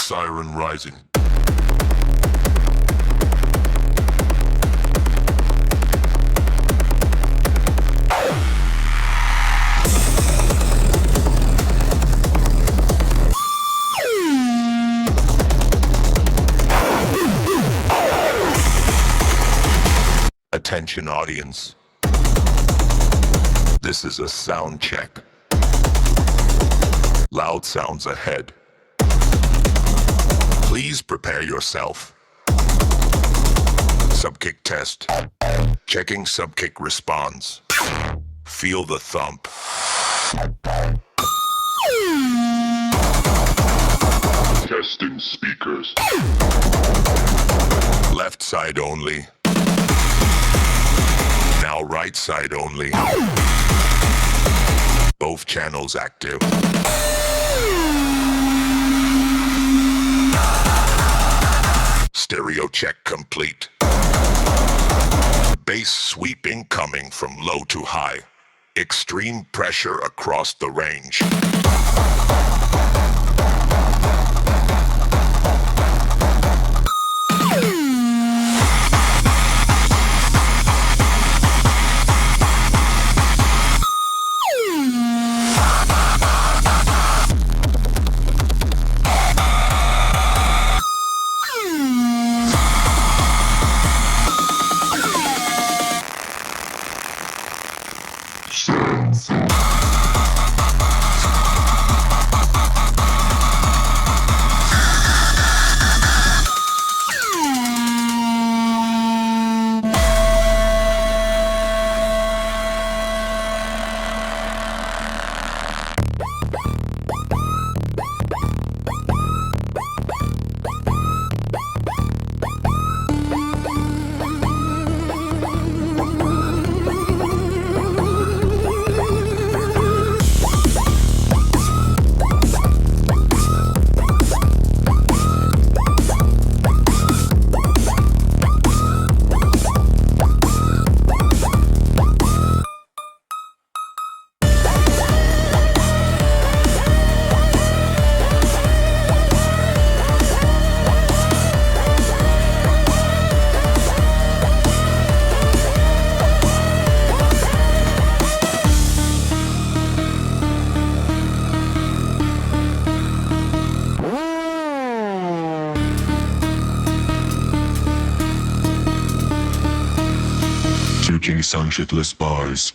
siren rising. Attention audience. This is a sound check. Loud sounds ahead. Please prepare yourself. Subkick test. Checking subkick response. Feel the thump. Testing speakers. Left side only. Now right side only. Both channels active. Stereo check complete. Bass sweeping coming from low to high. Extreme pressure across the range. Taking sun shitless bars.